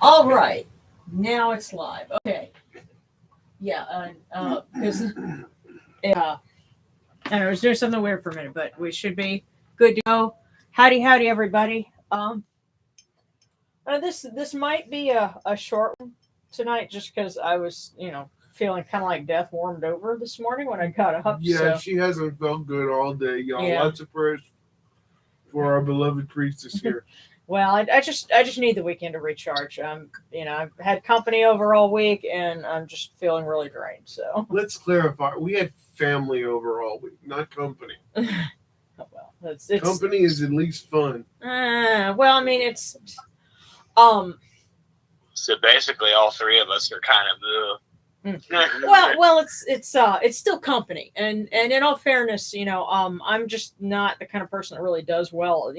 All right, now it's live. Okay, yeah, because I was doing something weird for a minute, but we should be good to go. Howdy, howdy, everybody. This might be a short one tonight, just because I was, feeling kind of like death warmed over this morning when I got up. Yeah, so. she hasn't felt good all day, y'all. Yeah. Lots of prayers for our beloved priestess here. Well, I just need the weekend to recharge. I've had company over all week, and I'm just feeling really drained. So. Let's clarify. We had family over all week, not company. Oh, well, it's company is at least fun. Well, I mean, it's So basically, all three of us are kind of well, it's still company, and in all fairness, I'm just not the kind of person that really does well,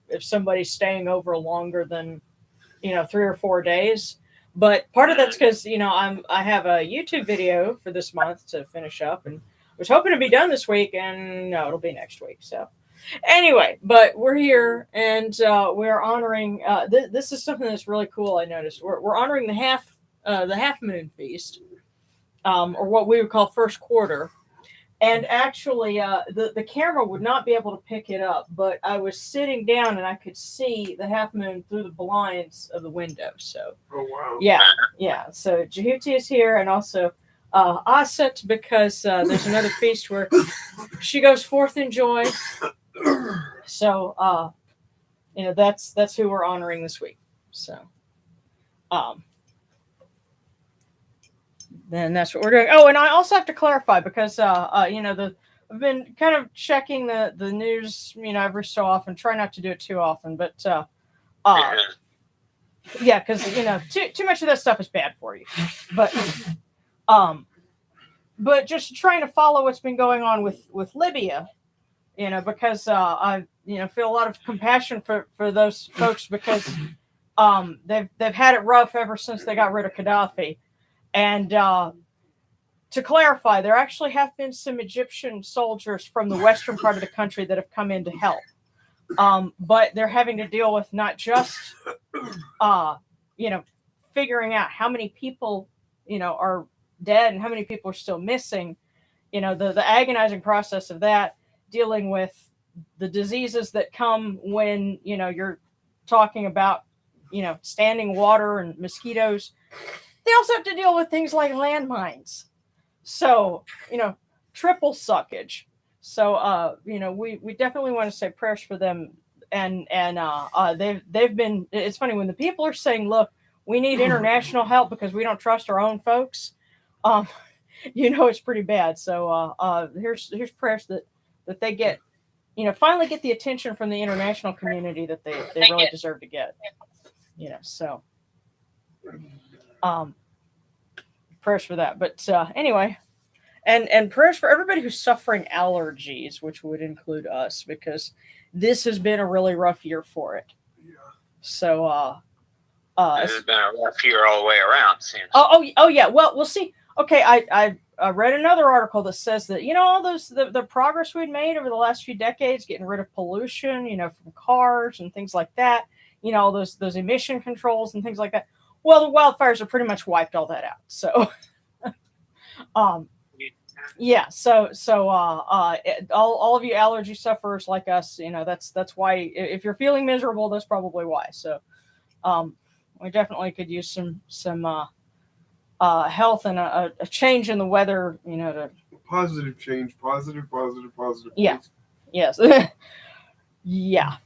if somebody's staying over longer than 3 or 4 days. But part of that's because I have a YouTube video for this month to finish up, and I was hoping to be done this week, and no, it'll be next week. So anyway, but we're here, and we're honoring. This is something that's really cool. I noticed we're honoring the half moon feast, or what we would call first quarter. And actually, the camera would not be able to pick it up, but I was sitting down and I could see the half moon through the blinds of the window. So, oh wow, yeah. So Jehuti is here, and also Aset, because there's another feast where she goes forth in joy. So, that's who we're honoring this week. So, then that's what we're doing. Oh, and I also have to clarify because I've been kind of checking the news, every so often. Try not to do it too often, but yeah, because too much of that stuff is bad for you. But just trying to follow what's been going on with Libya, because I feel a lot of compassion for those folks, because they've had it rough ever since they got rid of Gaddafi. And to clarify, there actually have been some Egyptian soldiers from the western part of the country that have come in to help. But they're having to deal with not just, figuring out how many people, are dead and how many people are still missing, the agonizing process of that, dealing with the diseases that come when, you're talking about, standing water and mosquitoes. They also have to deal with things like landmines. So, triple suckage. So, we definitely want to say prayers for them. And they've been, it's funny when the people are saying, look, we need international help because we don't trust our own folks. It's pretty bad. So, here's prayers that they get, finally get the attention from the international community that they really deserve to get, so. Prayers for that. But anyway, and prayers for everybody who's suffering allergies, which would include us, because this has been a really rough year for it. Yeah. So this has been a rough year all the way around. Since. Oh yeah. Well, we'll see. Okay, I read another article that says that all those the progress we'd made over the last few decades, getting rid of pollution, from cars and things like that, all those emission controls and things like that. Well, the wildfires have pretty much wiped all that out. So, yeah. So, all of you allergy sufferers like us, that's why. If you're feeling miserable, that's probably why. So, we definitely could use some health and a change in the weather. To positive change, positive. Yeah. Yes. Yeah.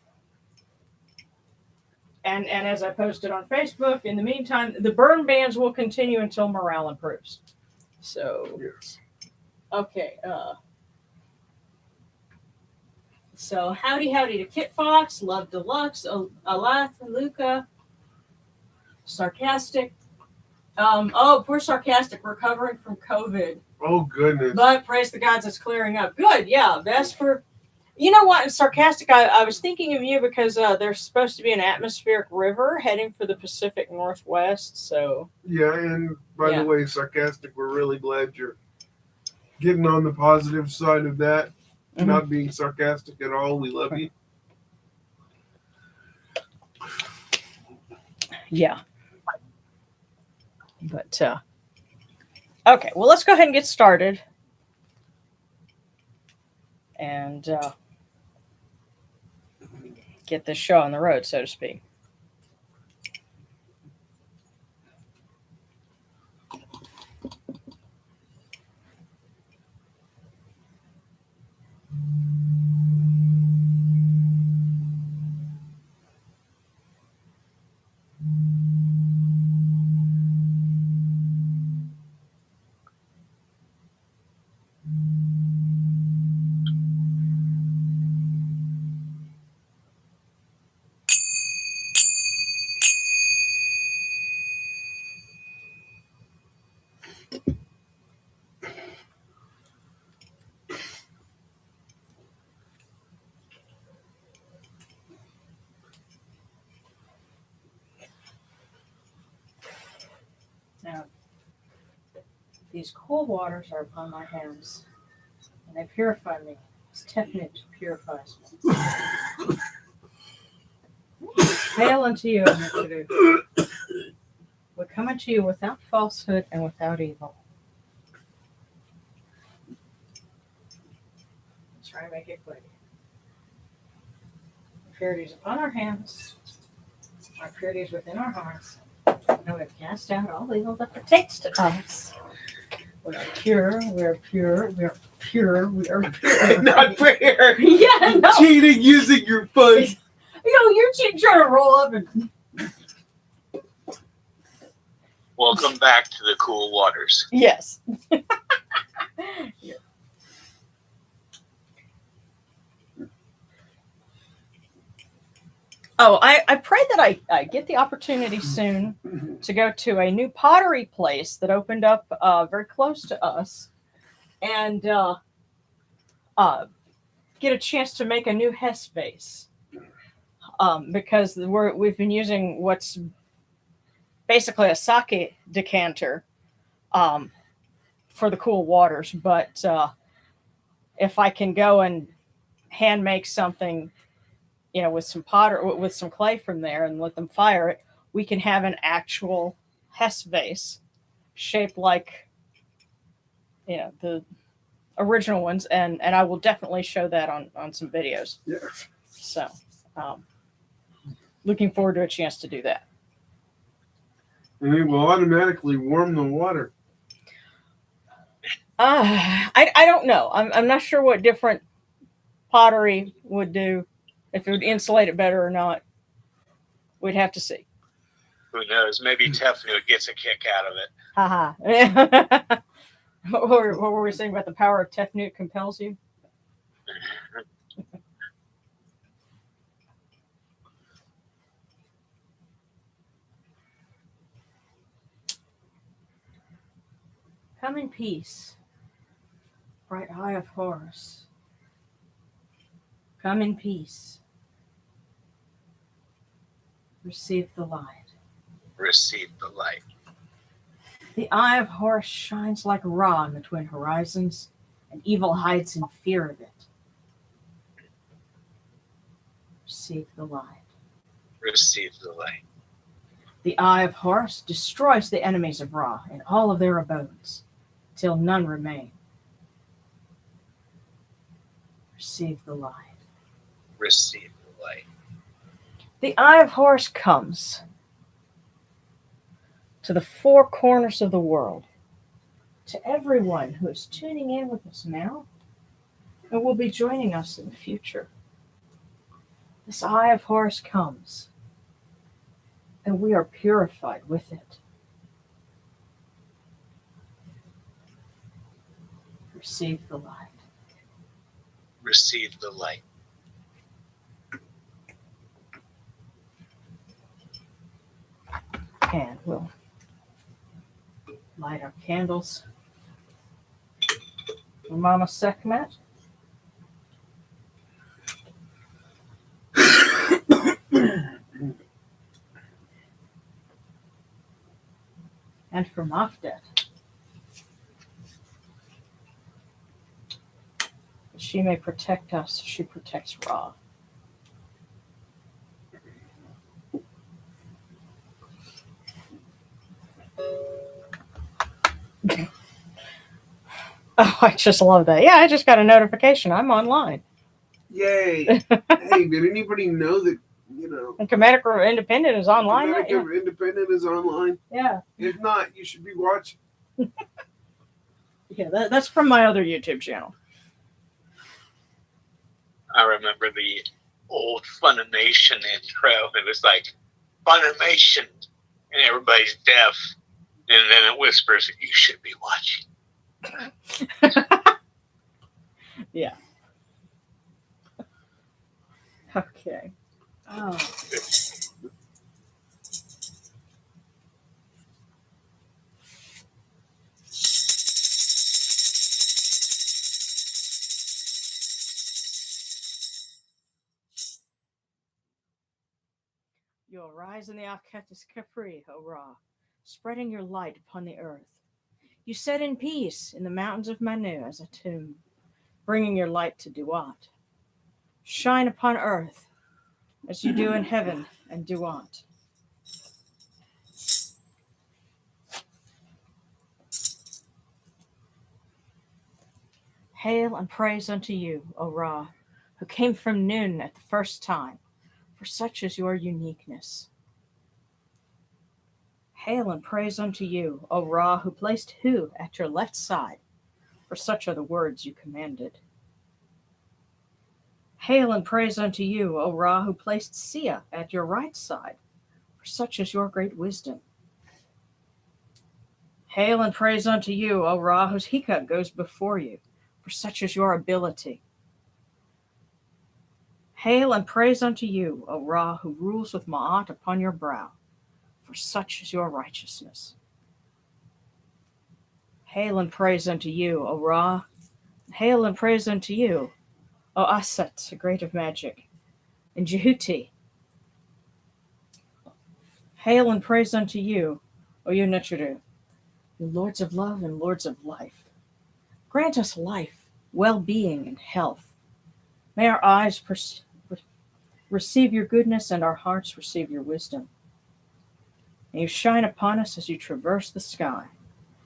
And as I posted on Facebook, in the meantime, the burn bans will continue until morale improves. So, yes. Okay. So howdy to Kit Fox, Love Deluxe, Alath, Luca, Sarcastic. Poor Sarcastic, recovering from COVID. Oh goodness. But praise the gods, it's clearing up. Good, yeah. Best for. You know what? In Sarcastic, I was thinking of you because there's supposed to be an atmospheric river heading for the Pacific Northwest. So yeah, and by the way, Sarcastic, we're really glad you're getting on the positive side of that, not being sarcastic at all. We love you. Yeah. But okay, well, let's go ahead and get started. And get this show on the road, so to speak. Now, these cool waters are upon my hands, and they purify me. As Kemetic purifies me. Hail unto you, Lulu. We come unto you without falsehood and without evil. Let's try to make it quick. Purity is upon our hands. Our purity is within our hearts. And we have cast out all evil that pertains to us. We are pure, we are pure, we are pure, we are pure. Not fair. Yeah, no. Cheating using your foot. You're trying to roll up and. Welcome back to the cool waters. Yes. Yeah. Oh, I pray that I get the opportunity soon to go to a new pottery place that opened up very close to us, and get a chance to make a new Hess vase. Because we've been using what's basically a sake decanter for the cool waters, but if I can go and hand make something, with some with some clay from there and let them fire it, we can have an actual Hess vase shaped like, the original ones. And I will definitely show that on some videos. Yeah. So, looking forward to a chance to do that. And it will automatically warm the water. I don't know. I'm not sure what different pottery would do, if it would insulate it better or not. We'd have to see. Who knows? Maybe Tefnut gets a kick out of it. Haha. What were we saying about the power of Tefnut compels you? Come in peace, bright eye of Horus. Come in peace. Receive the light. Receive the light. The eye of Horus shines like Ra in the twin horizons, and evil hides in fear of it. Receive the light. Receive the light. The eye of Horus destroys the enemies of Ra in all of their abodes, till none remain. Receive the light. Receive the light. The eye of Horus comes to the four corners of the world, to everyone who is tuning in with us now and will be joining us in the future. This eye of Horus comes, and we are purified with it. Receive the light. Receive the light. And we'll light our candles for Mama Sekhmet. And for Mafdet. She may protect us, she protects Ra. Oh, I just love that. Yeah, I just got a notification. I'm online. Yay! Hey, did anybody know that, And Kemetic Independent is online. Kemetic Yeah. Independent is online? Yeah. If not, you should be watching. Yeah, that's from my other YouTube channel. I remember the old Funimation intro. It was like, Funimation, and everybody's deaf. And then it whispers, you should be watching. Yeah. Okay. Oh. You arise in the Alketis Capri, O Ra, spreading your light upon the earth. You set in peace in the mountains of Manu as a tomb, bringing your light to Duat. Shine upon earth as you do in heaven and Duat. Hail and praise unto you, O Ra, who came from Nun at the first time, for such is your uniqueness. Hail and praise unto you, O Ra, who placed Hu at your left side, for such are the words you commanded. Hail and praise unto you, O Ra, who placed Sia at your right side, for such is your great wisdom. Hail and praise unto you, O Ra, whose Hika goes before you, for such is your ability. Hail and praise unto you, O Ra, who rules with Ma'at upon your brow, for such is your righteousness. Hail and praise unto you, O Ra. Hail and praise unto you, O Asat, great of magic, and Jehuti. Hail and praise unto you, O Yunachuru, you lords of love and lords of life. Grant us life, well-being, and health. May our eyes receive your goodness and our hearts receive your wisdom. May you shine upon us as you traverse the sky,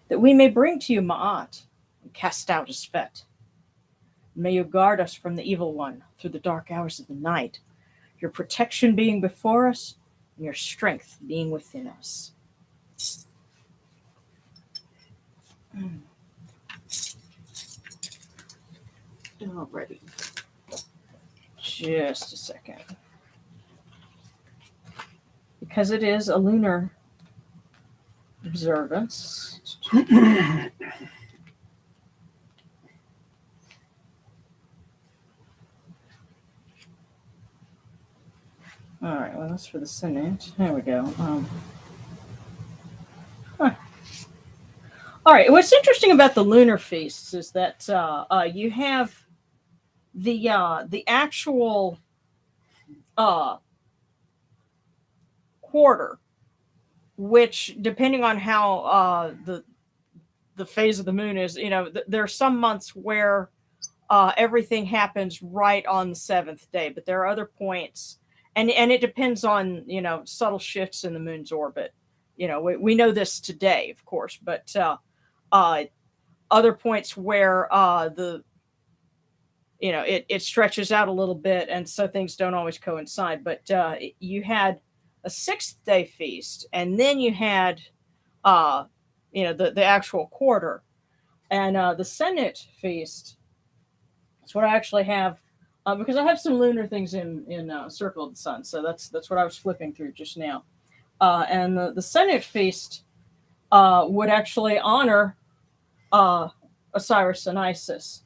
that we may bring to you Ma'at and cast out Asfet. May you guard us from the evil one through the dark hours of the night, your protection being before us and your strength being within us. Alrighty. Just a second. Because it is a lunar observance. All right, well, that's for the Senate. There we go. All right, what's interesting about the lunar feasts is that you have the actual quarter, which depending on how the phase of the moon is, there are some months where everything happens right on the seventh day, but there are other points, and it depends on subtle shifts in the moon's orbit. We know this today, of course, but other points where it stretches out a little bit, and so things don't always coincide. But you had a sixth day feast, and then you had the actual quarter, and the Senate feast. That's what I actually have, because I have some lunar things in Circle of the Sun. So that's what I was flipping through just now. And the Senate feast would actually honor Osiris and Isis,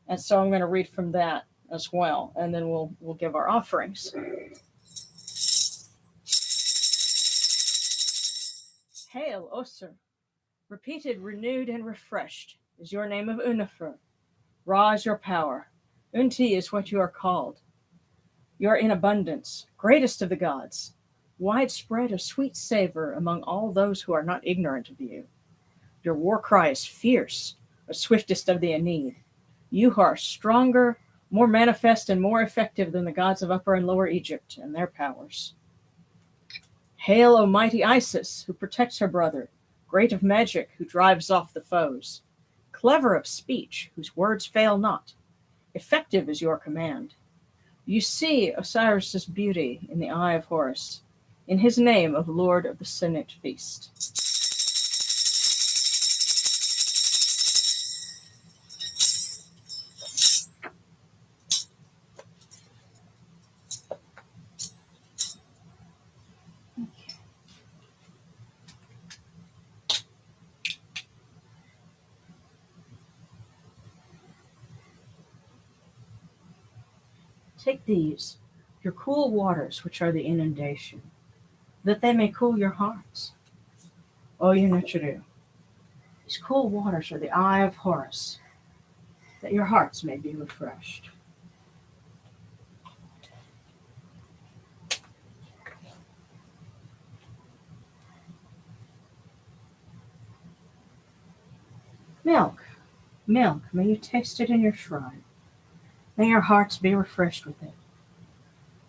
and so I'm going to read from that as well, and then we'll give our offerings. Hail, Osir, repeated, renewed, and refreshed is your name of Unnefer. Ra is your power. Unti is what you are called. You are in abundance, greatest of the gods, widespread of sweet savor among all those who are not ignorant of you. Your war cry is fierce, the swiftest of the Aeneid. You are stronger, more manifest, and more effective than the gods of Upper and Lower Egypt and their powers. Hail, O mighty Isis, who protects her brother, great of magic, who drives off the foes. clever of speech, whose words fail not. Effective is your command. You see Osiris's beauty in the eye of Horus, in his name of Lord of the Senate Feast. Take these, your cool waters, which are the inundation, that they may cool your hearts. O Yunuchuru, these cool waters are the eye of Horus, that your hearts may be refreshed. Milk, milk, may you taste it in your shrine. May your hearts be refreshed with it.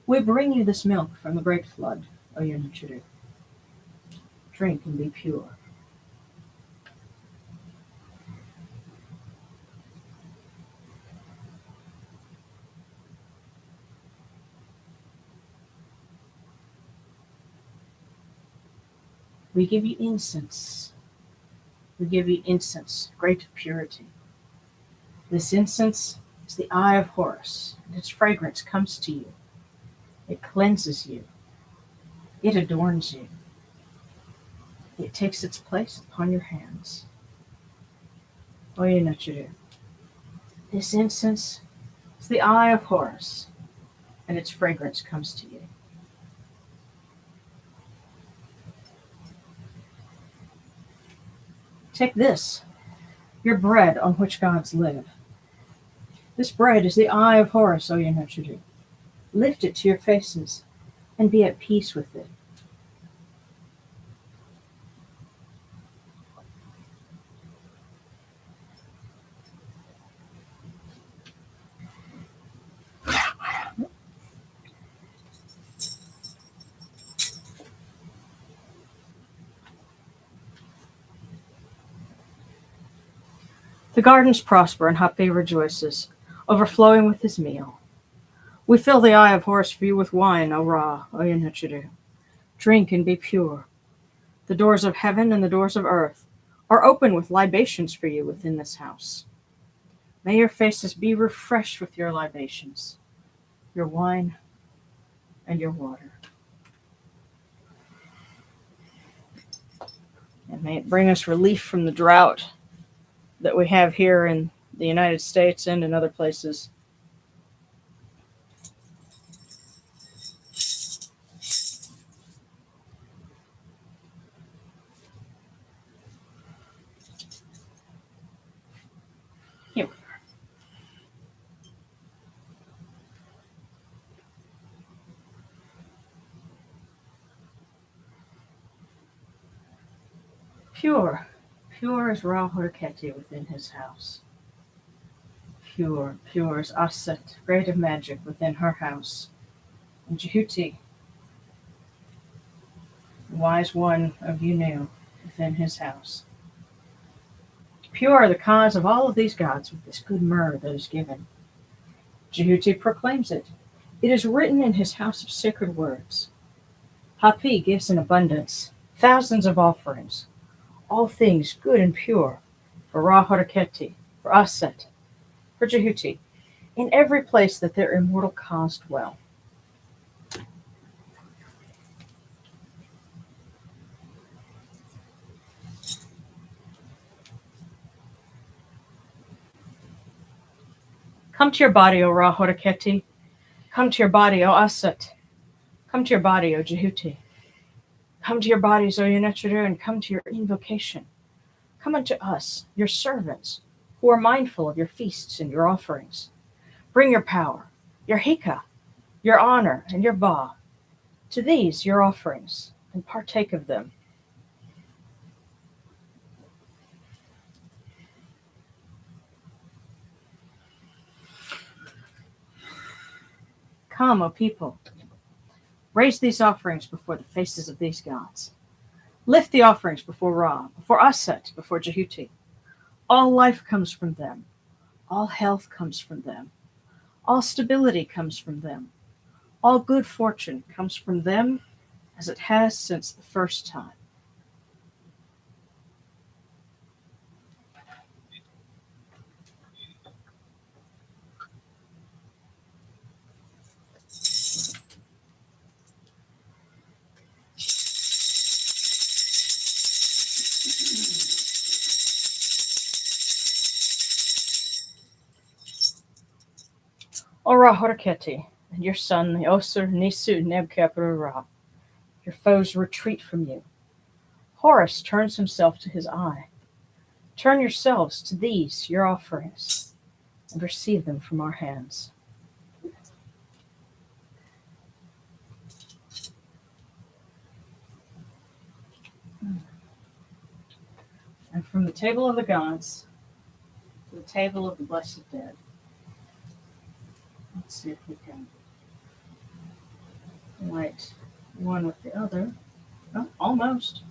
We bring you this milk from the great flood, O Yunuchuru. Drink and be pure. We give you incense. We give you incense, great purity. This incense is the eye of Horus, and its fragrance comes to you. It cleanses you. It adorns you. It takes its place upon your hands. O Yunuchuru, this incense is the eye of Horus, and its fragrance comes to you. Take this, your bread on which gods live. This bread is the eye of Horus, O Yunuchuru. Lift it to your faces and be at peace with it. The gardens prosper and Hapi rejoices, overflowing with his meal. We fill the eye of Horus for you with wine, O Ra, O Yunuchuru. Drink and be pure. The doors of heaven and the doors of earth are open with libations for you within this house. May your faces be refreshed with your libations, your wine and your water. And may it bring us relief from the drought that we have here in the United States and in other places. Here we are. Pure, pure is Ra Horiketi within his house. Pure, pure is Aset, great of magic, within her house. And Jehuti, the wise one of Yunu, within his house. Pure are the cause of all of these gods with this good myrrh that is given. Jehuti proclaims it. It is written in his house of sacred words. Hapi gives in abundance, thousands of offerings, all things good and pure, for Ra Horiketi, for Aset, for Jehuti, in every place that their immortal cause dwell. Come to your body, O Ra Horiketi. Come to your body, O Aset. Come to your body, O Jehuti. Come to your bodies, O Yunuchuru, and come to your invocation. Come unto us, your servants, who are mindful of your feasts and your offerings. Bring your power, your hika, your honor, and your ba. To these your offerings, and partake of them. Come, O people. Raise these offerings before the faces of these gods. Lift the offerings before Ra, before Aset, before Jehuti. All life comes from them. All health comes from them. All stability comes from them. All good fortune comes from them, as it has since the first time. Ora Horketi, and your son, the Osir Nisu Nebkepra Ra. Your foes retreat from you. Horus turns himself to his eye. Turn yourselves to these, your offerings, and receive them from our hands. And from the table of the gods to the table of the blessed dead. Let's see if we can light one with the other. Oh, almost.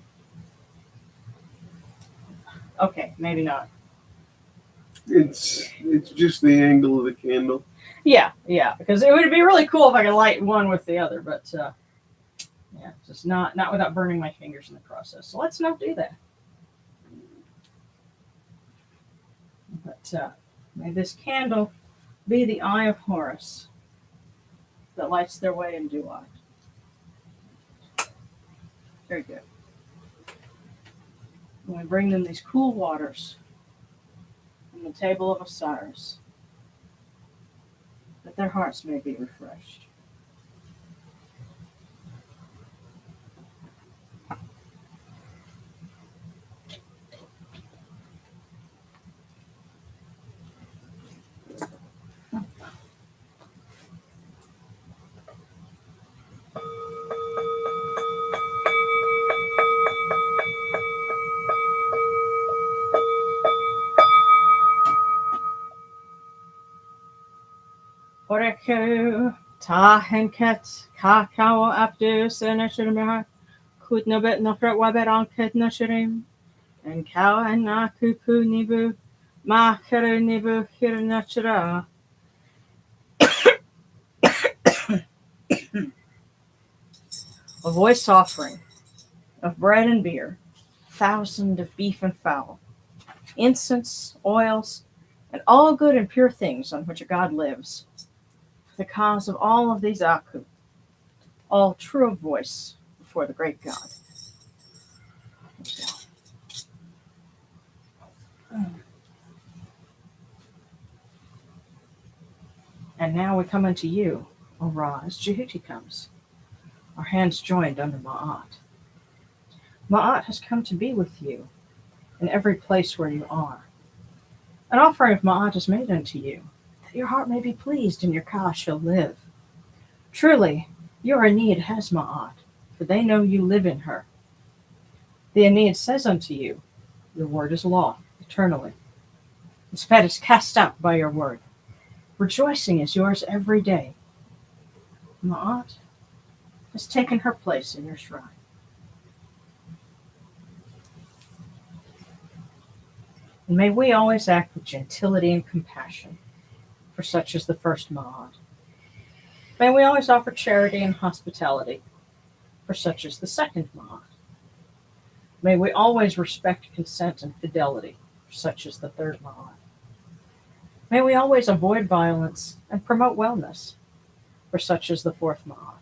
Okay, maybe not. It's just the angle of the candle. Yeah, because it would be really cool if I could light one with the other, but yeah, just not without burning my fingers in the process. So let's not do that. But may this candle be the eye of Horus that lights their way in due light. Very good. And we bring them these cool waters from the table of Osiris, that their hearts may be refreshed. Oreku, Tahenket, Kakao Abdus, and Ashurma, Kutnobet Nofret Wabet Anket Nashirim, and Cow and Nakuku Nibu, Makere Nibu Hirnachara. A voice offering of bread and beer, 1,000 of beef and fowl, incense, oils, and all good and pure things on which a god lives. For the cause of all of these Aku, all true of voice before the great God. And now we come unto you, O Ra, as Jehuti comes, our hands joined under Ma'at. Ma'at has come to be with you in every place where you are. An offering of Ma'at is made unto you, that your heart may be pleased and your Ka shall live. Truly, your Aeneid has Ma'at, for they know you live in her. The Aeneid says unto you, your word is law, eternally. Its fat is cast out by your word. Rejoicing is yours every day. Ma'at has taken her place in your shrine. And may we always act with gentility and compassion, for such is the first Ma'at. May we always offer charity and hospitality, for such is the second Ma'at. May we always respect consent and fidelity, for such is the third Ma'at. May we always avoid violence and promote wellness, for such is the fourth Ma'at.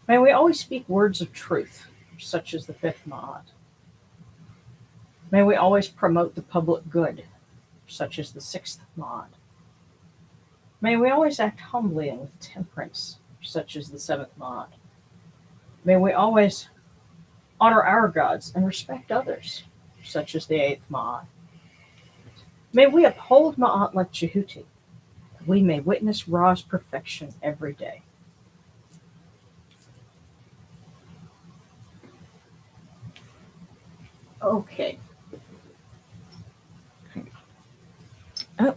May we always speak words of truth, for such is the fifth Ma'at. May we always promote the public good, for such is the sixth Ma'at. May we always act humbly and with temperance, for such is the seventh Ma'at. May we always honor our gods and respect others, for such is the eighth Ma'at. May we uphold Ma'at like Jehuti, that we may witness Ra's perfection every day. Okay. Oh.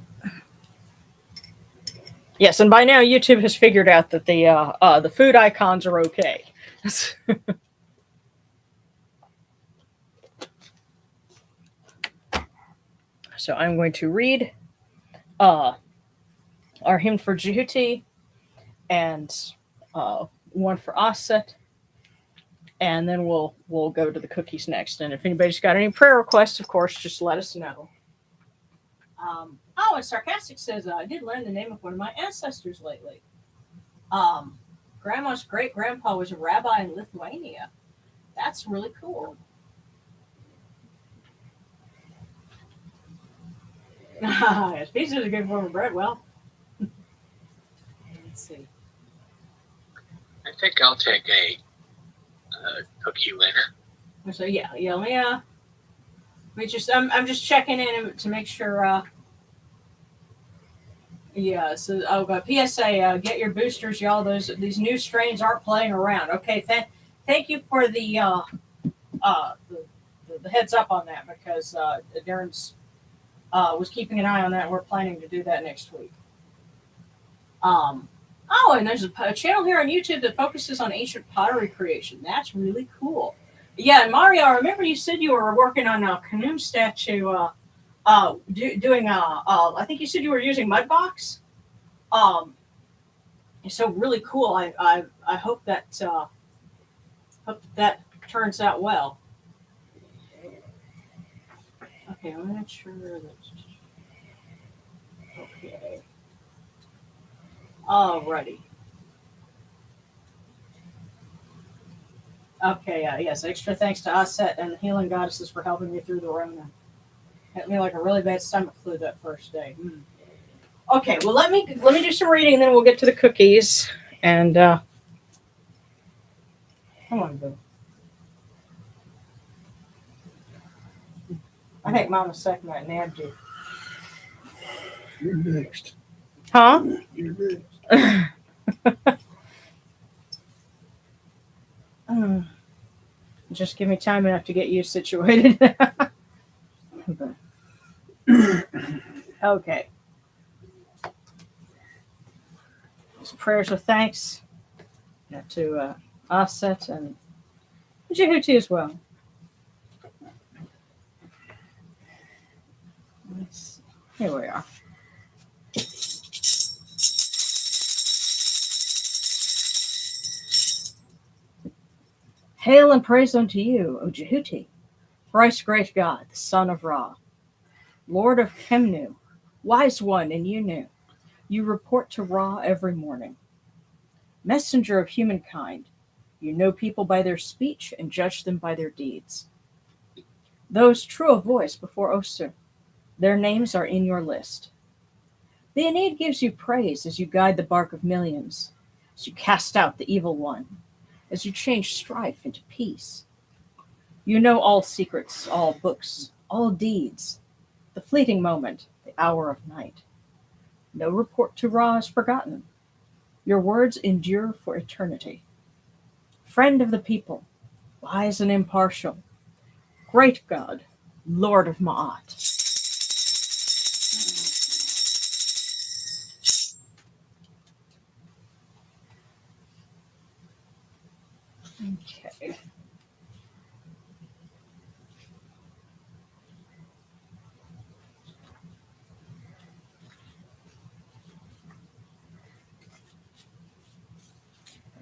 Yes, and by now YouTube has figured out that the food icons are okay. So I'm going to read our hymn for Jehuti and one for Aset, and then we'll go to the cookies next. And if anybody's got any prayer requests, of course, just let us know. And Sarcastic says, I did learn the name of one of my ancestors lately. Grandma's great grandpa was a rabbi in Lithuania. That's really cool. Yes, pizza is a good form of bread. Well, let's see. I think I'll take a cookie later. So yeah. I'm just checking in to make sure. So PSA, get your boosters, y'all. These new strains aren't playing around. Okay, thank you for the heads up on that, because Darren's was keeping an eye on that. We're planning to do that next week. And there's a channel here on YouTube that focuses on ancient pottery creation. That's really cool. Yeah, and Mario, I remember you said you were working on a Canum statue. Doing I think you said you were using Mudbox. So really cool. I hope that turns out well. Okay, I'm not sure that. Okay. Alrighty. Okay, yes, extra thanks to Aset and the Healing Goddesses for helping me through the Rona. Hit me like a really bad stomach flu that first day. Okay, well let me do some reading, and then we'll get to the cookies. And come on, Boo. I think Mama second I nabbed you. You're next. Huh? You're next. Just give me time enough to get you situated. Okay. So prayers of thanks to Aset and Jehuti as well. Here we are. Hail and praise unto you, O Jehuti, thrice great God, the son of Ra, Lord of Kemnu, wise one in Unu. You report to Ra every morning. Messenger of humankind, you know people by their speech and judge them by their deeds. Those true of voice before Oster, their names are in your list. The Aeneid gives you praise as you guide the bark of millions, as you cast out the evil one, as you change strife into peace. You know all secrets, all books, all deeds, the fleeting moment, the hour of night. No report to Ra is forgotten. Your words endure for eternity. Friend of the people, wise and impartial, great God, Lord of Ma'at. Okay.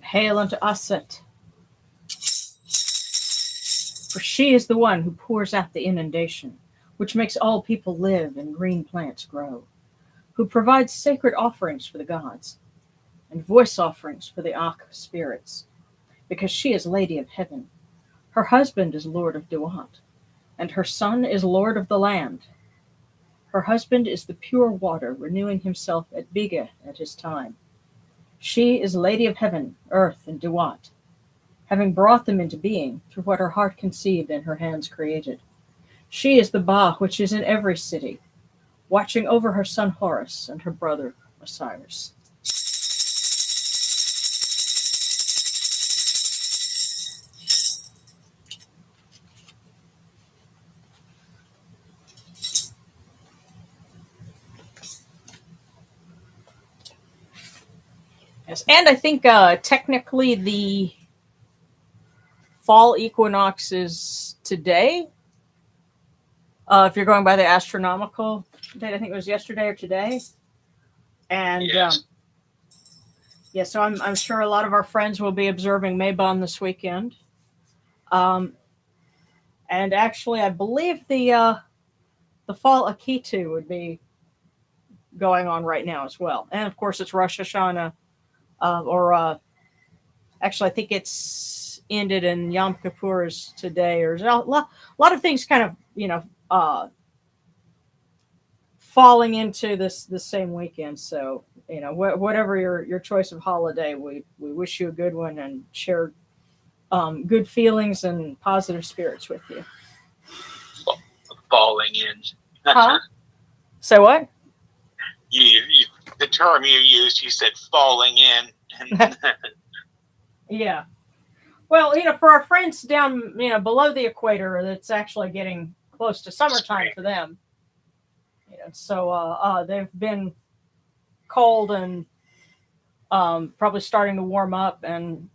Hail unto Aset, for she is the one who pours out the inundation, which makes all people live and green plants grow, who provides sacred offerings for the gods, and voice offerings for the Akh spirits, because she is Lady of Heaven. Her husband is Lord of Duat, and her son is Lord of the land. Her husband is the pure water, renewing himself at Biga at his time. She is Lady of Heaven, Earth, and Duat, having brought them into being through what her heart conceived and her hands created. She is the Ba which is in every city, watching over her son Horus and her brother Osiris. Yes, and I think technically the fall equinox is today. if you're going by the astronomical date, I think it was yesterday or today. And Yes. yeah, so I'm sure a lot of our friends will be observing Mabon this weekend. And actually, I believe the fall Akitu would be going on right now as well. And of course, it's Rosh Hashanah, or actually, I think it's ended and Yom Kippur is today. Or a lot of things kind of falling into this same weekend. So whatever your choice of holiday, we wish you a good one and share good feelings and positive spirits with you. Falling in. Huh? So what? The term you used, you said falling in. Yeah. Well, for our friends down, below the equator, it's actually getting close to summertime for them. So they've been cold and probably starting to warm up, and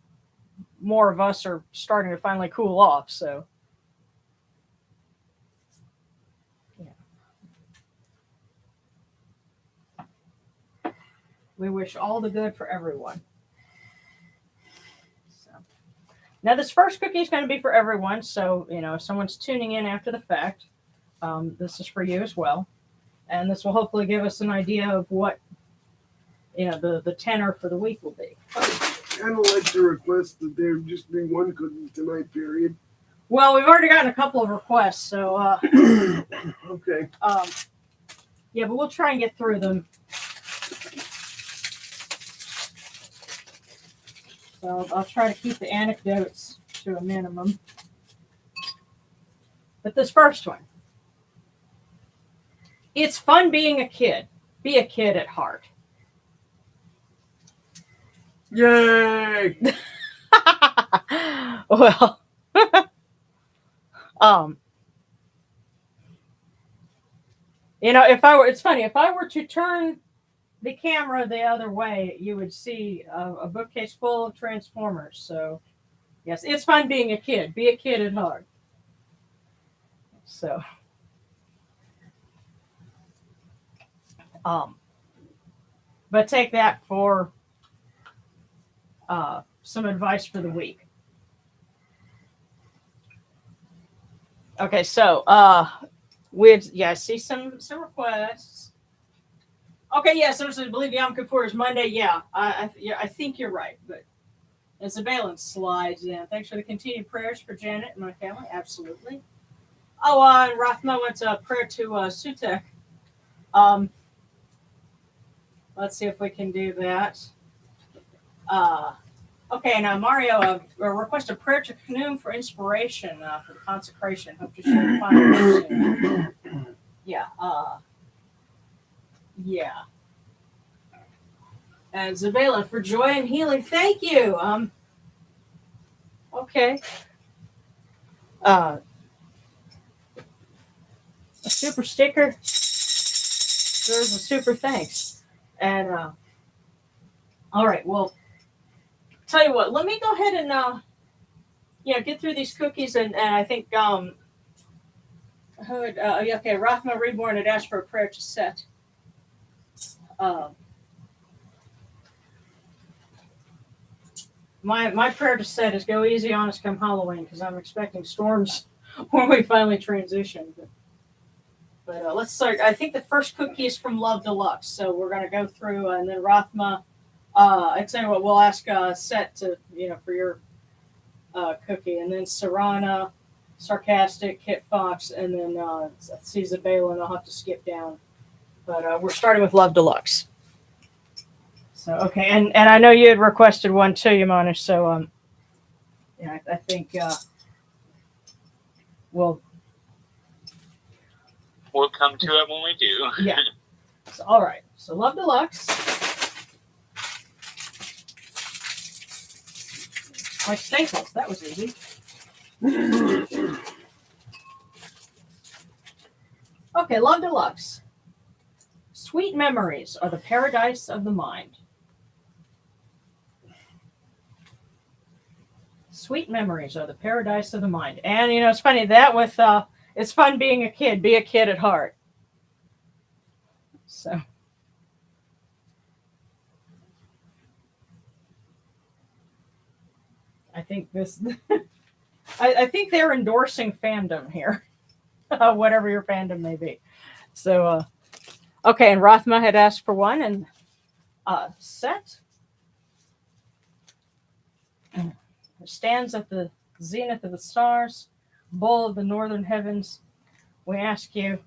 more of us are starting to finally cool off. So, yeah. We wish all the good for everyone. So. Now, this first cookie is going to be for everyone. So, if someone's tuning in after the fact, this is for you as well. And this will hopefully give us an idea of what, the tenor for the week will be. Kind of like to request that there just be one cookie tonight, period. Well, we've already gotten a couple of requests, so okay. Yeah, but we'll try and get through them. So I'll try to keep the anecdotes to a minimum. But this first one. It's fun being a kid. Be a kid at heart. Yay! Well, it's funny, if I were to turn the camera the other way, you would see a bookcase full of Transformers. So, yes, it's fun being a kid. Be a kid at heart. So, but take that for some advice for the week. Okay, so I see some requests. Okay, yeah, so I believe Yom Kippur is Monday. Yeah, I think you're right, but as the balance slides in. Thanks for the continued prayers for Janet and my family. Absolutely. Oh, and Rathma wants a prayer to Sutek. Let's see if we can do that. Okay, now Mario, request a prayer to Canum for inspiration for the consecration. Hope to share the final soon. Yeah. Yeah. And Zabela for joy and healing. Thank you. Okay. A super sticker. There's a super thanks. And all right, well, tell you what, let me go ahead and get through these cookies, and I think okay, Rathma Reborn had asked for a prayer to set. My prayer to set is go easy on us come Halloween, because I'm expecting storms when we finally transition. But let's start. I think the first cookie is from Love Deluxe, so we're going to go through, and then Rathma. I'd say what we'll ask Set to for your cookie, and then Sarana, Sarcastic, Kit Fox, and then Caesar Balin. I'll have to skip down, but we're starting with Love Deluxe. So okay, and I know you had requested one too, Yamanish. So I think we'll come to it when we do. Yeah. So, all right. So Love Deluxe. Like Staples. That was easy. Okay, Love Deluxe. Sweet memories are the paradise of the mind. Sweet memories are the paradise of the mind. And, it's funny that with It's fun being a kid. Be a kid at heart. So I think this. I think they're endorsing fandom here, whatever your fandom may be. So okay, and Rothma had asked for one, and Set stands at the zenith of the stars, bull of the northern heavens. We ask you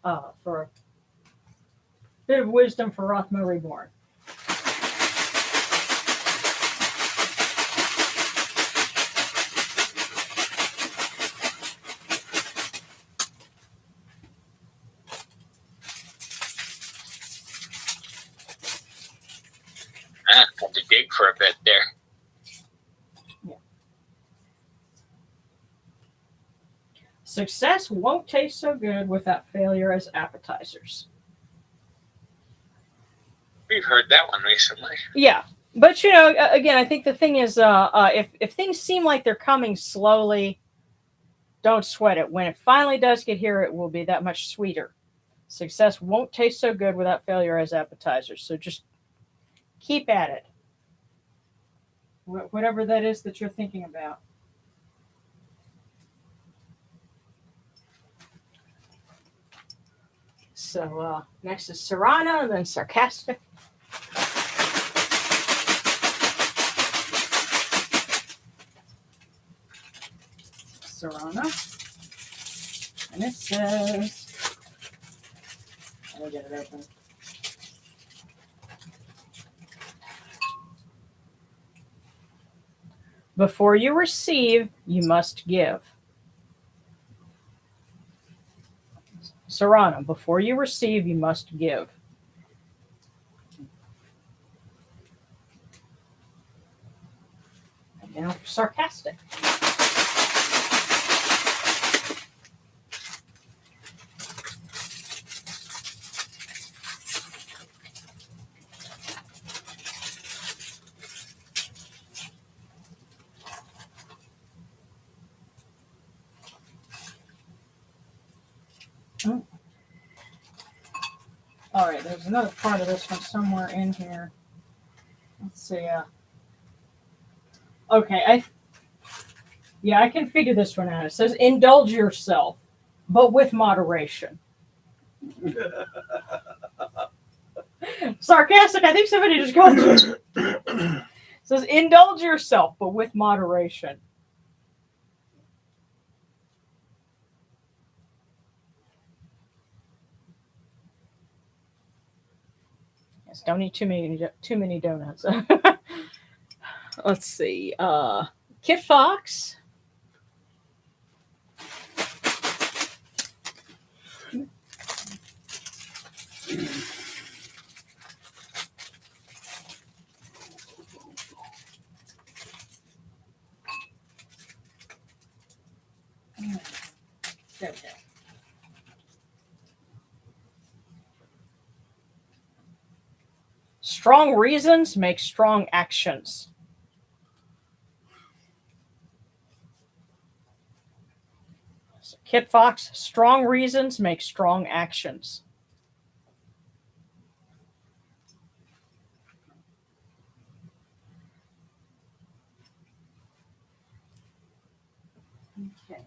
for a bit of wisdom for Rothma Reborn. Had to dig for a bit there. Yeah. Success won't taste so good without failure as appetizers. We've heard that one recently. Yeah, but again, I think the thing is, if things seem like they're coming slowly, don't sweat it. When it finally does get here, it will be that much sweeter. Success won't taste so good without failure as appetizers. So just keep at it. Whatever that is that you're thinking about. So next is Serrano, and then Sarcastic. Serrano. And it says, let me get it open. Before you receive, you must give. Serrano, before you receive, you must give. And now for Sarcastic. Oh. All right, there's another part of this one somewhere in here. Let's see. Okay, I can figure this one out. It says, indulge yourself, but with moderation. Sarcastic, I think somebody just called you. It says, indulge yourself, but with moderation. Yes, don't eat too many donuts. Let's see. Kit Fox. There we go. Strong reasons make strong actions. So Kit Fox, strong reasons make strong actions. Okay.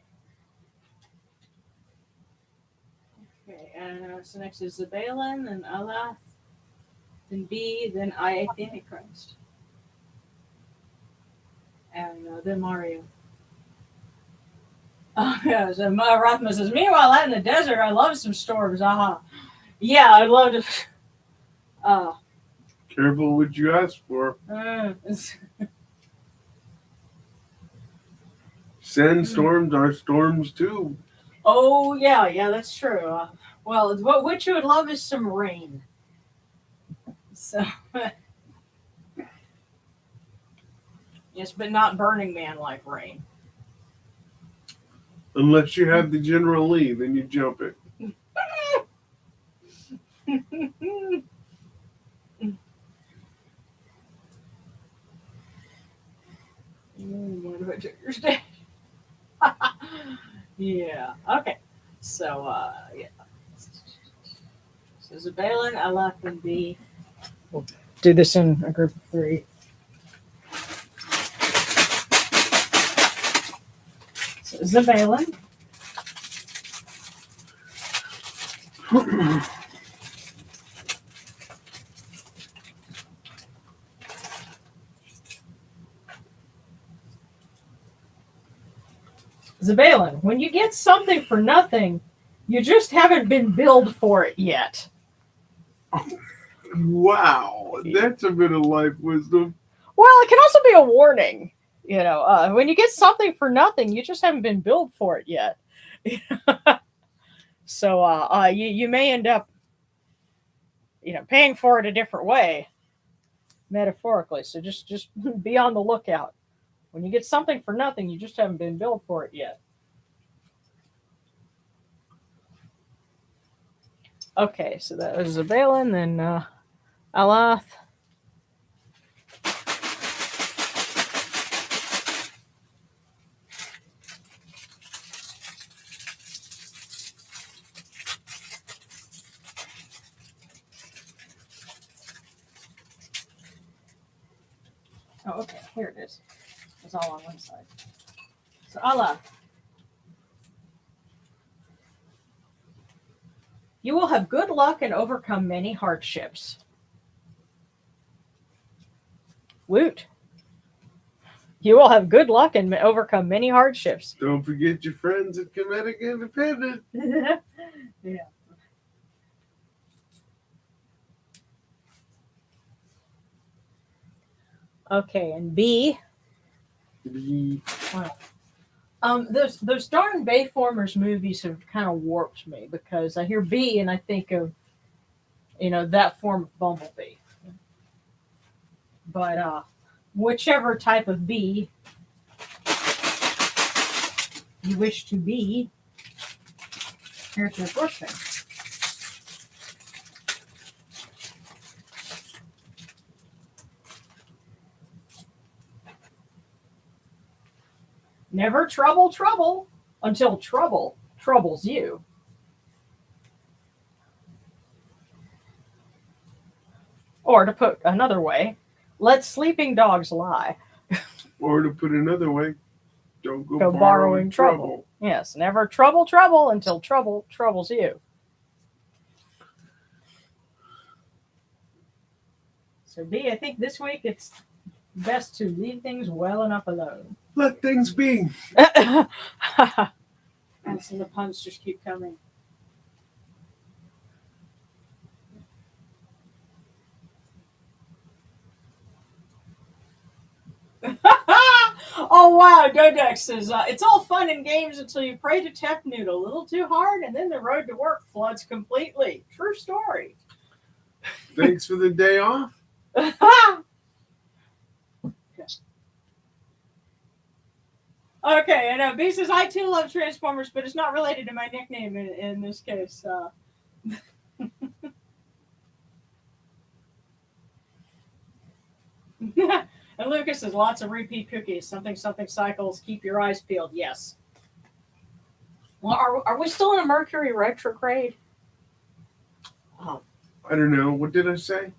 Okay, and so next is Zabalin, then Allah, then B, then I ate the Antichrist. And then Mario. Oh, yeah, so Rothman says, meanwhile, out in the desert, I love some storms. Yeah, I'd love to. Careful what you ask for. Sandstorms are storms too. Oh, yeah, that's true. Well, what you would love is some rain. So, yes, but not Burning Man like rain. Unless you have the General Lee, then you jump it. Yeah. Okay. So, yeah. So, Zabalin, Aleph, and B. We'll do this in a group of 3. So, Zabalin. Zabalin, when you get something for nothing, you just haven't been billed for it yet. Wow, that's a bit of life wisdom. Well, it can also be a warning. When you get something for nothing, you just haven't been billed for it yet. So you may end up, paying for it a different way, metaphorically. So just be on the lookout. When you get something for nothing, you just haven't been billed for it yet. Okay, so that was Zabalin, then Alath. Oh, okay, here it is. It's all on one side. So Alath. You will have good luck and overcome many hardships. Woot. You will have good luck and overcome many hardships. Don't forget your friends at Kemetic Independent. Yeah. Okay, and B. Those darn Bayformers movies have kind of warped me because I hear B and I think of, that form of Bumblebee. But whichever type of bee you wish to be, here's your question. Never trouble until trouble troubles you. Or to put another way, let sleeping dogs lie. Or to put another way, don't Go borrowing trouble. Yes, never trouble until trouble troubles you. So B, I think this week it's best to leave things well enough alone. Let things be. And so the puns just keep coming. Oh wow, Dodex says it's all fun and games until you pray to Technoot a little too hard, and then the road to work floods completely. True story. Thanks for the day off. Okay, and B says I too love Transformers, but it's not related to my nickname in this case. And Lucas says lots of repeat cookies. Something cycles. Keep your eyes peeled. Yes. Well, are we still in a Mercury retrograde? Oh. I don't know. What did I say?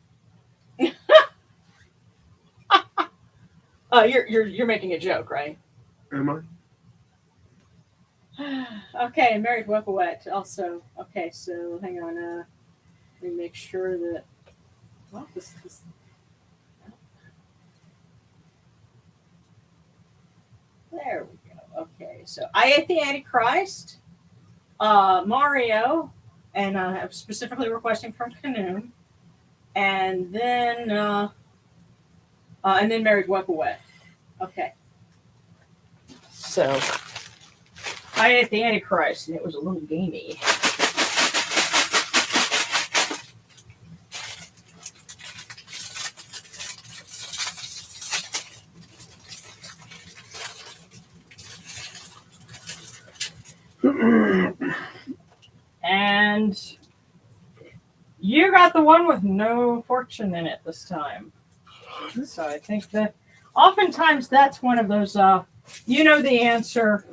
You're making a joke, right? Am I? Okay, married Wepawet also. Okay, so hang on. Let me make sure that. Well, this. There we go. Okay, so I Ate the Antichrist, Mario, and I'm specifically requesting from Canoe, and then married Wepawet. Okay. So I Ate the Antichrist, and it was a little gamey. And you got the one with no fortune in it this time. So I think that oftentimes that's one of those, you know the answer,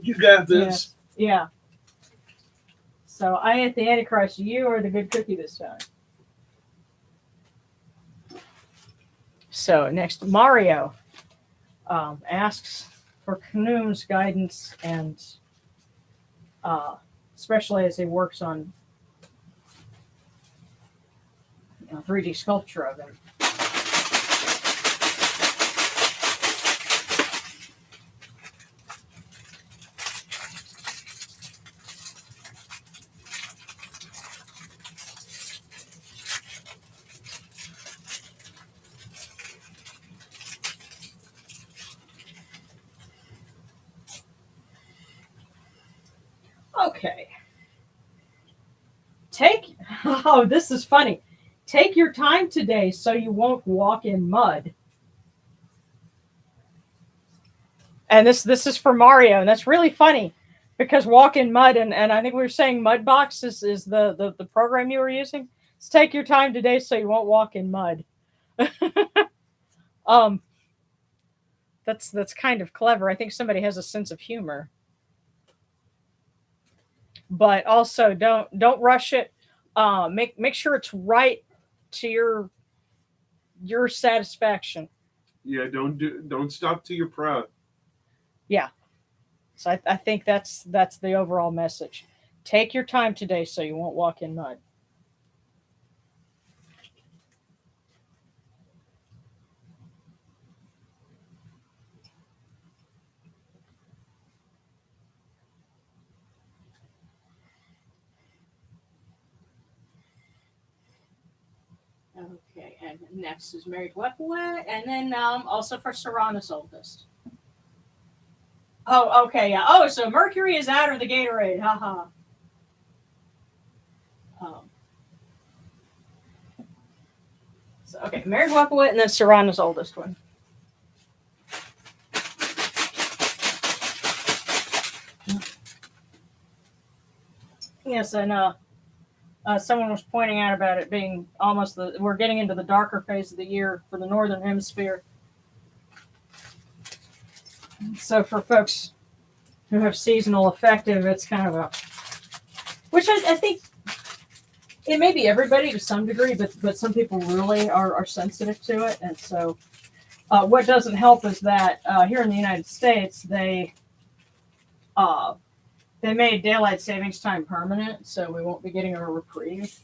You got this. Yeah. So I ain't the Antichrist. You are the good cookie this time. So next, Mario asks for Knume's guidance and especially as he works on 3D sculpture of him. Okay. Oh, this is funny. Take your time today so you won't walk in mud. And this is for Mario, and that's really funny because walk in mud, and I think we were saying Mudbox is the program you were using. Let's take your time today so you won't walk in mud. That's kind of clever. I think somebody has a sense of humor. But also don't rush it. Make sure it's right to your satisfaction. Yeah, don't stop till you're proud. Yeah. So I think that's the overall message. Take your time today so you won't walk in mud. Okay, and next is Married Weapaway, and then also for Serrana's oldest. Oh, okay, yeah. Oh, so Mercury is out of the Gatorade, haha. So, okay, Married Weapaway, and then Serrana's oldest one. Yes, and someone was pointing out about it being almost we're getting into the darker phase of the year for the Northern Hemisphere. So for folks who have seasonal affective, it's kind of which I think it may be everybody to some degree, but some people really are sensitive to it. And so what doesn't help is that here in the United States, they made daylight savings time permanent, so we won't be getting a reprieve.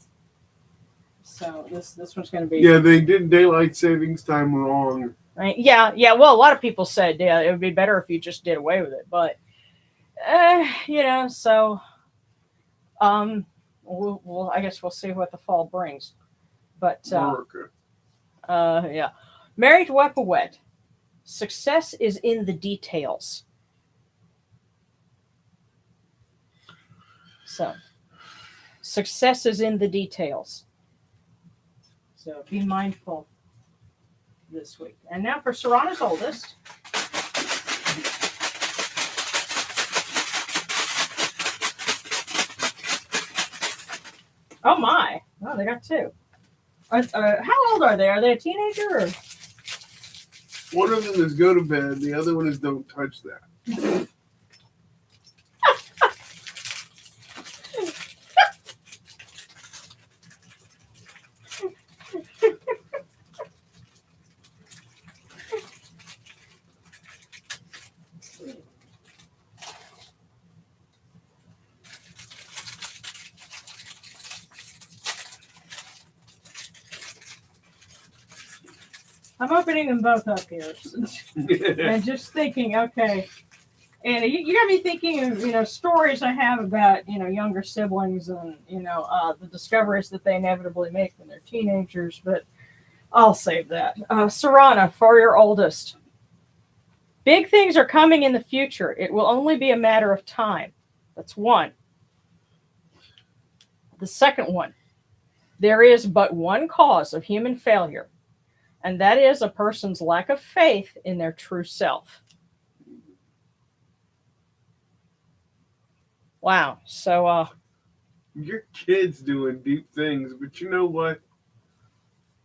So this one's going to be... Yeah, they did daylight savings time wrong. Right? Yeah. Well, a lot of people said, yeah, it would be better if you just did away with it. But, so we'll I guess we'll see what the fall brings. But, yeah. Married Weapawet. Success is in the details. So, success is in the details. So be mindful this week. And now for Serrana's oldest. Oh my! Oh, they got two. How old are they? Are they a teenager? Or? One of them is go to bed. The other one is don't touch that. I'm opening them both up here and just thinking, okay. And you got me thinking of, stories I have about, younger siblings and, the discoveries that they inevitably make when they're teenagers. But I'll save that. Serrana, for your oldest. Big things are coming in the future. It will only be a matter of time. That's one. The second one. There is but one cause of human failure, and that is a person's lack of faith in their true self. Wow. So, your kid's doing deep things, but you know what?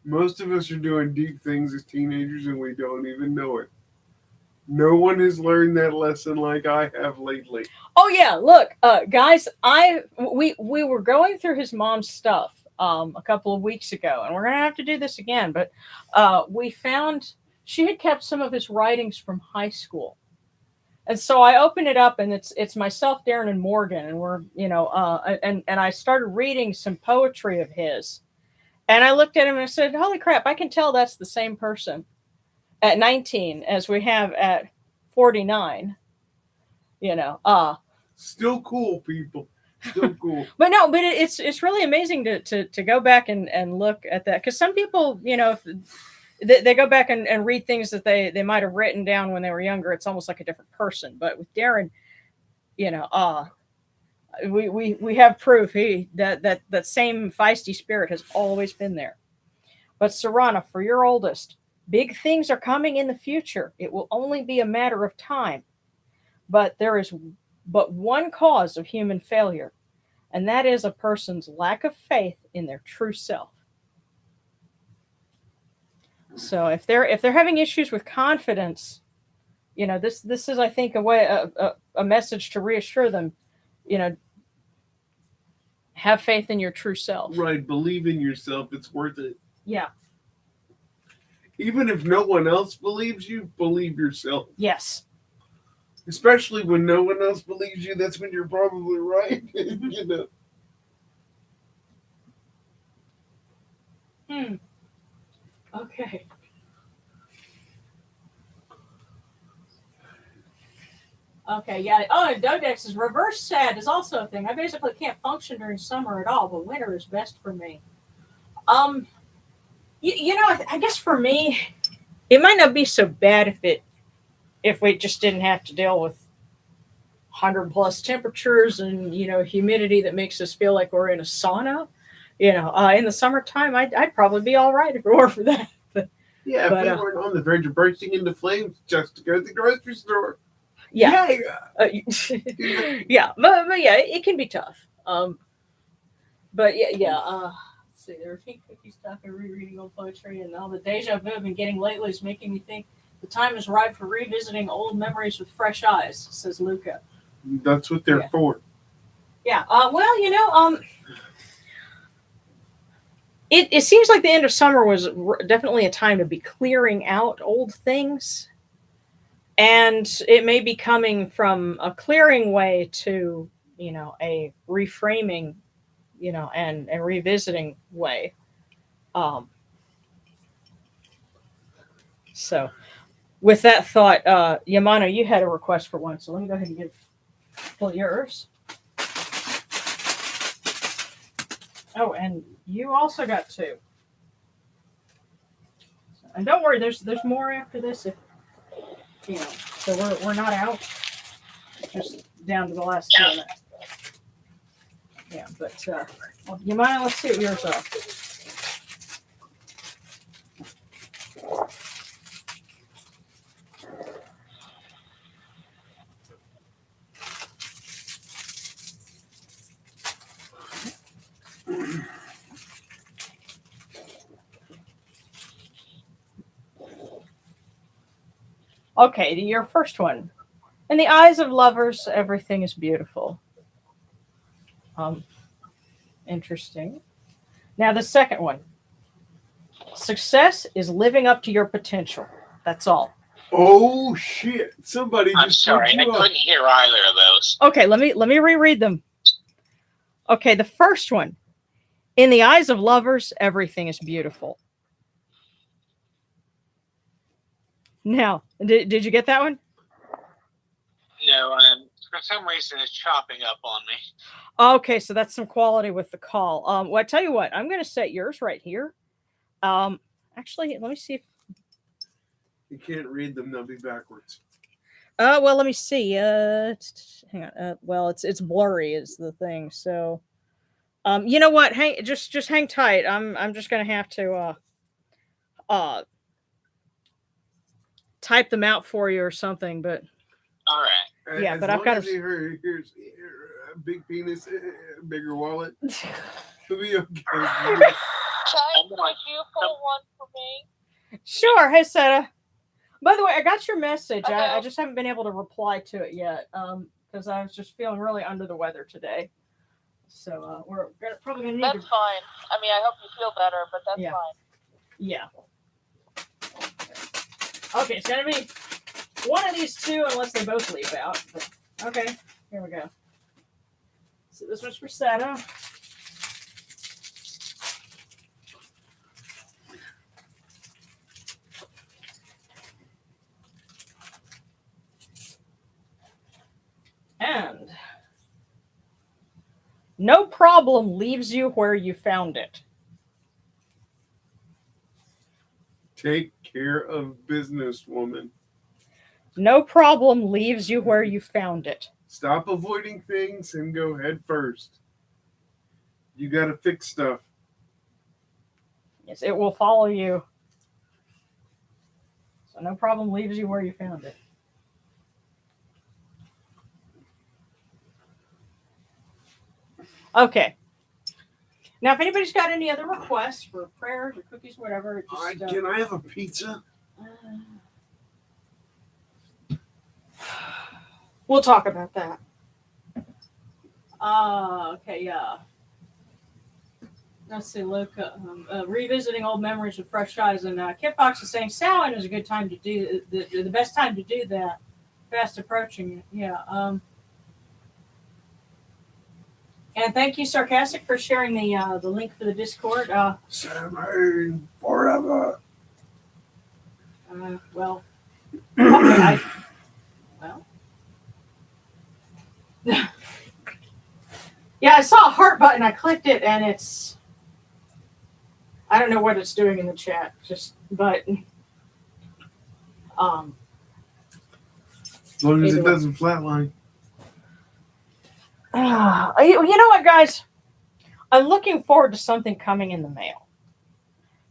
Most of us are doing deep things as teenagers and we don't even know it. No one has learned that lesson like I have lately. Oh yeah, look, guys, we were going through his mom's stuff a couple of weeks ago, and we're gonna have to do this again. But we found she had kept some of his writings from high school, and so I opened it up, and it's myself, Darren, and Morgan, and we're and I started reading some poetry of his, and I looked at him and I said, "Holy crap! I can tell that's the same person at 19 as we have at 49." Still cool, people. Still cool. But no, but it's really amazing to go back and look at that, because some people, if they go back and read things that they might have written down when they were younger, it's almost like a different person. But with Darren, we have proof that same feisty spirit has always been there. But Serana, for your oldest, big things are coming in the future. It will only be a matter of time. But there is but one cause of human failure, and that is a person's lack of faith in their true self. So if they're having issues with confidence, this is, I think, a message to reassure them, have faith in your true self. Right, believe in yourself. It's worth it. Yeah. Even if no one else believes you, believe yourself. Yes. Especially when no one else believes you, that's when you're probably right. Okay. Okay, yeah. Oh, and Dodex is reverse sad is also a thing. I basically can't function during summer at all, but winter is best for me. I guess for me, it might not be so bad if we just didn't have to deal with 100+ temperatures and humidity that makes us feel like we're in a sauna. In the summertime, I'd probably be all right if it were for that. But we weren't on the verge of bursting into flames just to go to the grocery store. Yeah. Yeah, but yeah, it can be tough. But yeah. Let's see, there are pink cookie stuff and rereading old poetry, and all the deja vu I've been getting lately is making me think the time is ripe for revisiting old memories with fresh eyes, says Luca. That's what they're for. Yeah. It seems like the end of summer was definitely a time to be clearing out old things. And it may be coming from a clearing way to, a reframing, and revisiting way. So with that thought, Yamano, you had a request for one. So let me go ahead and pull yours. Oh, and you also got two. And don't worry, there's more after this. So we're not out. Just down to the last 2 minutes. Yeah, but you mind? Let's see what yours are. Okay, your first one. In the eyes of lovers, everything is beautiful. Interesting. Now the second one. Success is living up to your potential. That's all. Oh shit! Somebody. I'm sorry, I couldn't hear either of those. Okay, let me reread them. Okay, the first one. In the eyes of lovers, everything is beautiful. Now, did you get that one? No, for some reason it's chopping up on me. Okay, so that's some quality with the call. Well, I tell you what, I'm going to set yours right here. Actually, let me see if you can't read them; they'll be backwards. Well, let me see. Hang on. Well, it's blurry is the thing. So, you know what? Just hang tight. I'm just going to have to type them out for you or something. But all right. Yeah, but I've got to. Here's a big penis, bigger wallet. It'll be okay. Could you pull one for me? Sure. Hey, Seta. By the way, I got your message. I Hello. just haven't been able to reply to it yet because I was just feeling really under the weather today. So probably going to need That's fine. I mean, I hope you feel better, but that's Yeah. fine. Yeah. Okay, it's going to be one of these two unless they both leave out. But, okay, here we go. So this one's for Seta. And no problem leaves you where you found it. Take care of business, woman. No problem leaves you where you found it. Stop avoiding things and go head first. You got to fix stuff. Yes, it will follow you. So no problem leaves you where you found it. Okay. Now, if anybody's got any other requests for prayers or cookies, whatever, just Can I have a pizza? We'll talk about that. Okay, yeah. Let's see, look, revisiting old memories with fresh eyes. And Kit Fox is saying Samhain is a good time to do, the best time to do that. Fast approaching it, yeah. And thank you, Sarcastic, for sharing the link for the Discord. Samhain forever. Well, okay, yeah, I saw a heart button. I clicked it, and I don't know what it's doing in the chat. But As long as Either it way. doesn't flatline. You know what, guys? I'm looking forward to something coming in the mail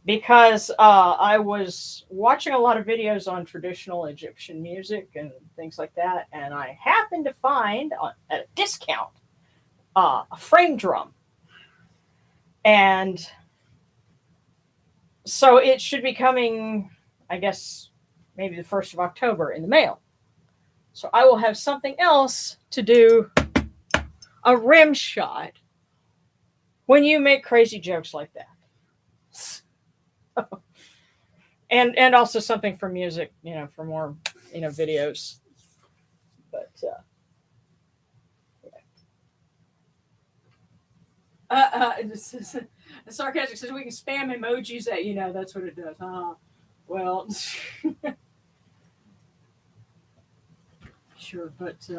because I was watching a lot of videos on traditional Egyptian music and things like that, and I happened to find at a discount a frame drum, and so it should be coming, I guess, maybe the 1st of October in the mail. So I will have something else to do a rim shot when you make crazy jokes like that. and also something for music, for more, videos. But this is Sarcastic says we can spam emojis at that's what it does. Well, sure, but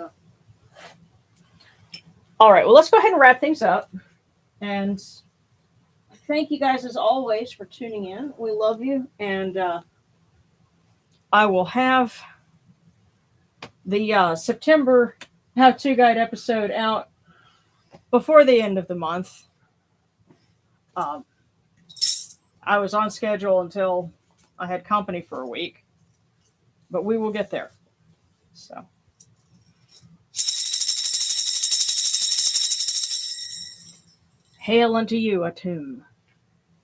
all right. Well, let's go ahead and wrap things up. And thank you guys as always for tuning in. We love you, and I will have the September how-to guide episode out before the end of the month. I was on schedule until I had company for a week, but we will get there. So. Hail unto you, Atum.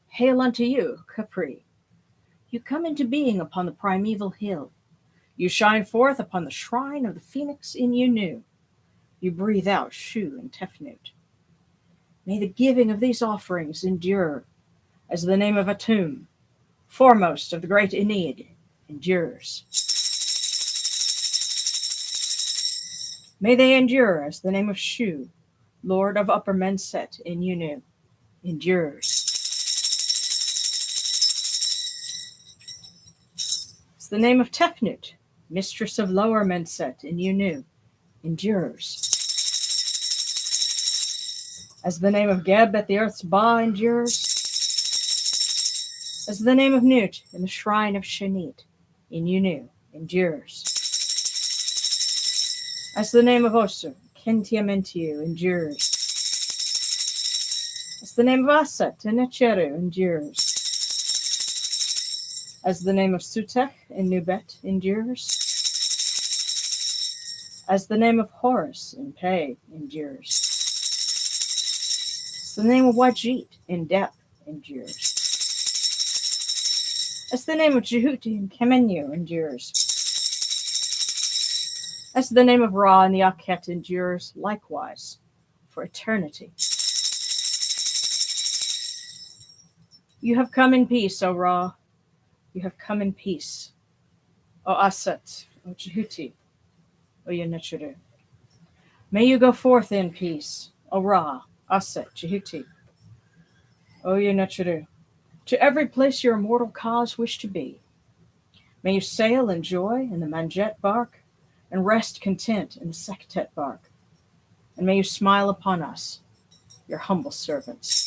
Hail unto you, Capri. You come into being upon the primeval hill. You shine forth upon the shrine of the phoenix in Unu. You breathe out Shu and Tefnut. May the giving of these offerings endure as the name of Atum, foremost of the great Aeneid, endures. May they endure as the name of Shu, Lord of Upper Menset in Unu, endures. As the name of Tefnut, Mistress of Lower Menset in Unu, endures. As the name of Geb at the earth's Ba endures. As the name of Nut in the shrine of Shanit in Unu endures. As the name of Osir, Kentiamentiu endures. As the name of Aset in Echeru endures. As the name of Sutek in Nubet endures. As the name of Horus in Pe endures. As the name of Wajit in Dep endures. as the name of Jehuti and Kemenu endures, as the name of Ra and the Akhet endures likewise for eternity. You have come in peace, O Ra. You have come in peace, O Aset, O Jehuti, O Yenechuru. May you go forth in peace, O Ra, Aset, Jehuti, O Yenechuru, to every place your immortal cause wish to be. May you sail in joy in the Manjet bark, and rest content in the Sektet bark. And may you smile upon us, your humble servants.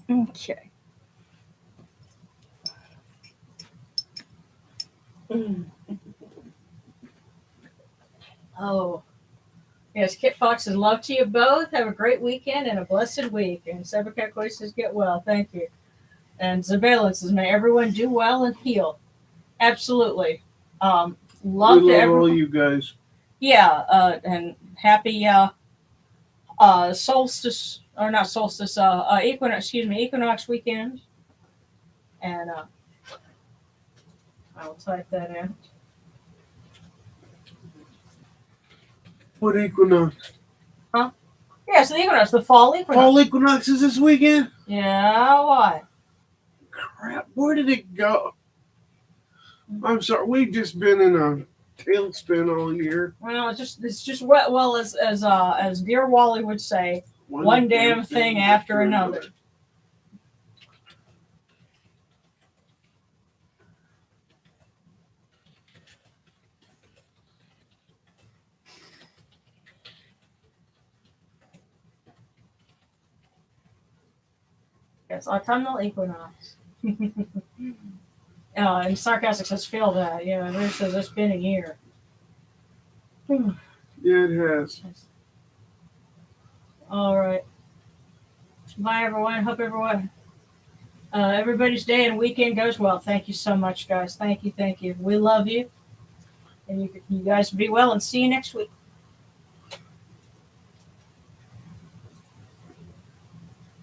Okay. Oh, yes, Kit Fox's love to you both. Have a great weekend and a blessed week. And Sebekek says, get well. Thank you. And Zabela says, may everyone do well and heal. Absolutely. Love We to love everyone. all you guys. Yeah, and happy solstice, or not solstice, equinox weekend. And I will type that in. What equinox? Yeah, so the equinox, the fall equinox. Fall equinox is this weekend? Yeah, why? Crap, where did it go? I'm sorry, we've just been in a tailspin all year. Well, it's just well as dear Wally would say, one damn thing after another. Yes, autumnal equinox. And Sarcastic says, feel that. Yeah, Rich says it's been a year. Yeah, it has. All right. Bye, everyone. Hope everybody's day and weekend goes well. Thank you so much, guys. Thank you. We love you. And you guys be well and see you next week.